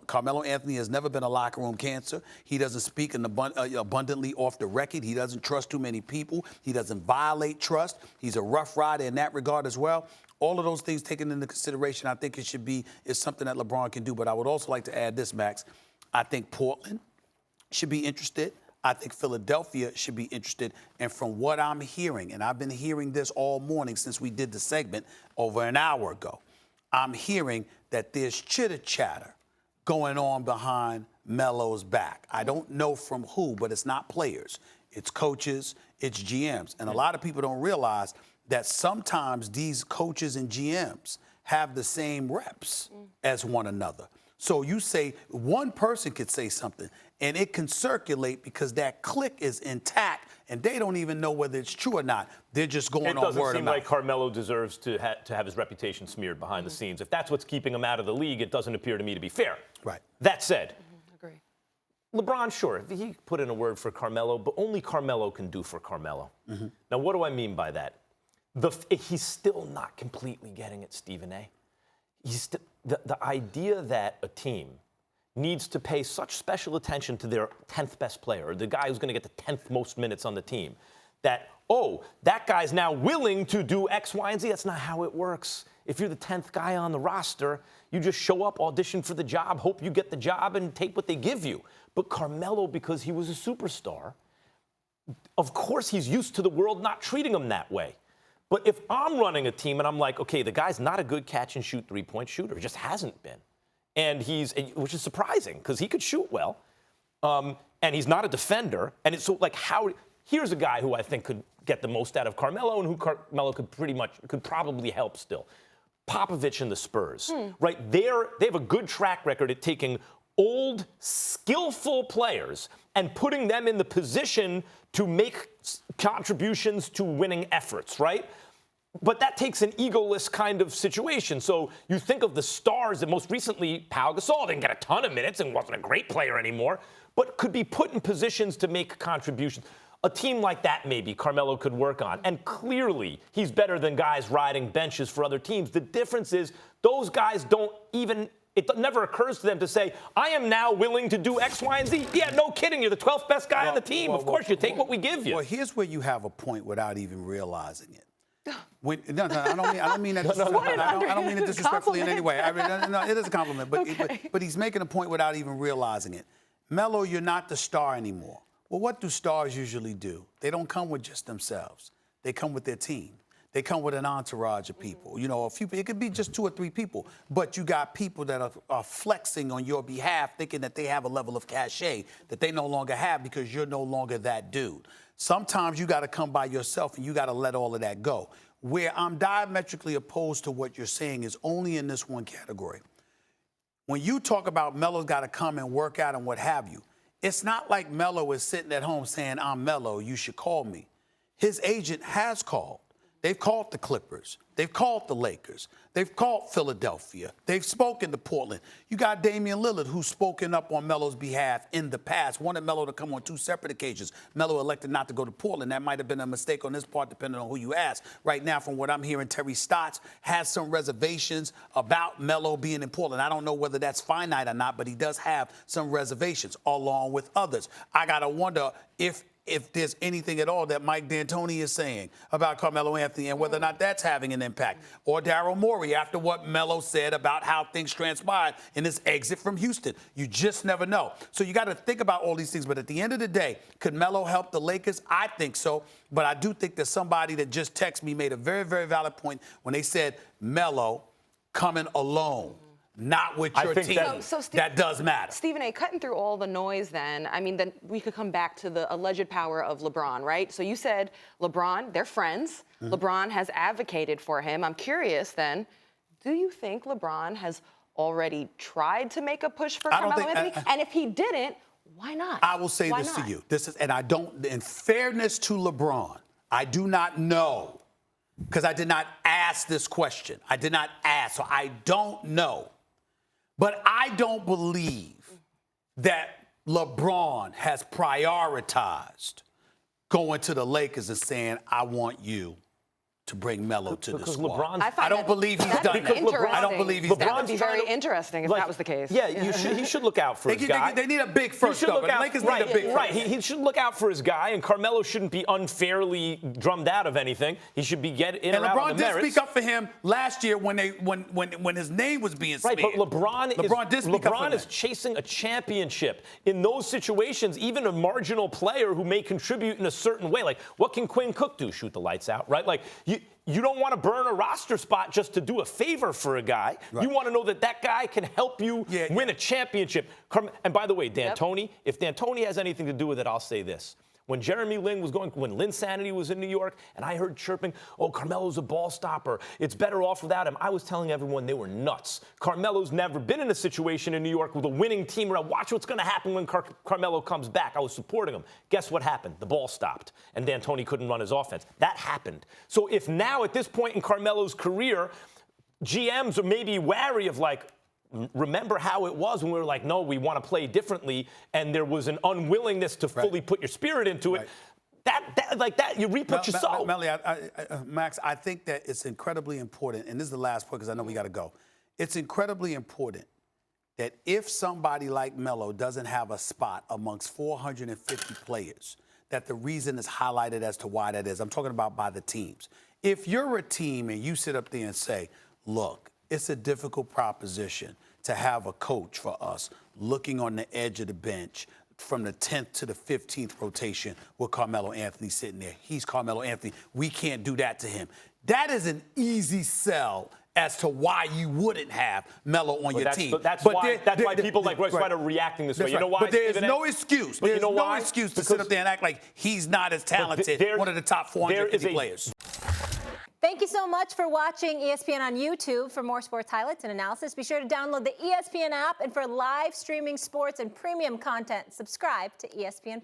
Carmelo Anthony has never been a locker room cancer. He doesn't speak abundantly off the record. He doesn't trust too many people. He doesn't violate trust. He's a rough rider in that regard as well. All of those things taken into consideration, I think is something that LeBron can do. But I would also like to add this, Max. I think Portland should be interested. I think Philadelphia should be interested. And from what I'm hearing, and I've been hearing this all morning since we did the segment over an hour ago, I'm hearing that there's chitter-chatter going on behind Melo's back. I don't know from who, but it's not players. It's coaches, it's GMs. And a lot of people don't realize that sometimes these coaches and GMs have the same reps as one another. So you say one person could say something, and it can circulate because that clique is intact, and they don't even know whether it's true or not. They're just going on word of mouth. It doesn't seem like Carmelo deserves to have his reputation smeared behind the scenes. If that's what's keeping him out of the league, it doesn't appear to me to be fair. Right. That said, Agree. LeBron, sure, he put in a word for Carmelo, but only Carmelo can do for Carmelo. Now, what do I mean by that? He's still not completely getting it, Stephen A. The idea that a team needs to pay such special attention to their 10th best player, or the guy who's going to get the 10th most minutes on the team, that, oh, that guy's now willing to do X, Y, and Z. That's not how it works. If you're the 10th guy on the roster, you just show up, audition for the job, hope you get the job, and take what they give you. But Carmelo, because he was a superstar, of course he's used to the world not treating him that way. But if I'm running a team and I'm like, okay, the guy's not a good catch-and-shoot three-point shooter, just hasn't been. And which is surprising because he could shoot well, and he's not a defender. And it's so like here's a guy who I think could get the most out of Carmelo and who Carmelo could probably help still. Popovich and the Spurs, right? They have a good track record at taking old, skillful players and putting them in the position to make contributions to winning efforts, right? But that takes an egoless kind of situation. So you think of the stars that most recently, Pau Gasol didn't get a ton of minutes and wasn't a great player anymore, but could be put in positions to make contributions. A team like that maybe Carmelo could work on. And clearly he's better than guys riding benches for other teams. The difference is those guys it never occurs to them to say, I am now willing to do X, Y, and Z. Yeah, no kidding. You're the 12th best guy on the team. Of course, you take what we give you. Well, here's where you have a point without even realizing it. No, I don't mean that. I don't mean it disrespectfully in any way. No, it is a compliment. But he's making a point without even realizing it. Melo, you're not the star anymore. Well, what do stars usually do? They don't come with just themselves. They come with their team. They come with an entourage of people. You know, it could be just 2 or 3 people, but you got people that are flexing on your behalf, thinking that they have a level of cachet that they no longer have because you're no longer that dude. Sometimes you got to come by yourself and you got to let all of that go. Where I'm diametrically opposed to what you're saying is only in this one category. When you talk about Melo's got to come and work out and what have you, it's not like Melo is sitting at home saying, I'm Melo, you should call me. His agent has called. They've called the Clippers. They've called the Lakers. They've called Philadelphia. They've spoken to Portland. You got Damian Lillard, who's spoken up on Melo's behalf in the past, wanted Melo to come on 2 separate occasions. Melo elected not to go to Portland. That might have been a mistake on his part, depending on who you ask. Right now, from what I'm hearing, Terry Stotts has some reservations about Melo being in Portland. I don't know whether that's finite or not, but he does have some reservations, along with others. I got to wonder if there's anything at all that Mike D'Antoni is saying about Carmelo Anthony and whether or not that's having an impact. Or Daryl Morey after what Melo said about how things transpired in his exit from Houston. You just never know. So you got to think about all these things. But at the end of the day, could Melo help the Lakers? I think so. But I do think that somebody that just texted me made a very, very valid point when they said Melo coming alone. Not with your team. That does matter. Stephen A., cutting through all the noise then, I mean, then we could come back to the alleged power of LeBron, right? So you said LeBron, they're friends. LeBron has advocated for him. I'm curious then, do you think LeBron has already tried to make a push for Carmelo Anthony? And if he didn't, why not? I will say this to you. In fairness to LeBron, I do not know, because I did not ask this question. I did not ask, so I don't know. But I don't believe that LeBron has prioritized going to the Lakers and saying, I want you to bring Melo to the squad. LeBron's- I don't believe he's done that. I don't believe he's done That would be that. very interesting if that was the case. Yeah, he should look out for his guy. They need a big first, though. The Lakers need a big first. Right, he should look out for his guy, and Carmelo shouldn't be unfairly drummed out of anything. He should be getting in and or out on LeBron the did merits. speak up for him last year when his name was being smeared. Right, but LeBron is that. chasing a championship. In those situations, even a marginal player who may contribute in a certain way, like what can Quinn Cook do? Shoot the lights out, right? Like you don't want to burn a roster spot just to do a favor for a guy. Right. You want to know that that guy can help you win a championship. And by the way, D'Antoni, if D'Antoni has anything to do with it, I'll say this. When Jeremy Lin when Lin Sanity was in New York, and I heard chirping, oh, Carmelo's a ball stopper. It's better off without him. I was telling everyone they were nuts. Carmelo's never been in a situation in New York with a winning team. Watch what's going to happen when Carmelo comes back. I was supporting him. Guess what happened? The ball stopped, and D'Antoni couldn't run his offense. That happened. So if now at this point in Carmelo's career, GMs are maybe wary of remember how it was when we were like, no, we want to play differently, and there was an unwillingness to fully put your spirit into it. That you reap what you sow. Max, I think that it's incredibly important, and this is the last point because I know we got to go. It's incredibly important that if somebody like Melo doesn't have a spot amongst 450 players, that the reason is highlighted as to why that is. I'm talking about by the teams. If you're a team and you sit up there and say, look, it's a difficult proposition to have a coach for us looking on the edge of the bench from the 10th to the 15th rotation with Carmelo Anthony sitting there. He's Carmelo Anthony. We can't do that to him. That is an easy sell as to why you wouldn't have Melo on your team. That's why people like Royce White are reacting this way. Right. You know why? But there's no excuse. There's no excuse to sit up there and act like he's not as talented, one of the top 450 players. Thank you so much for watching ESPN on YouTube. For more sports highlights and analysis, be sure to download the ESPN app. And for live streaming sports and premium content, subscribe to ESPN+.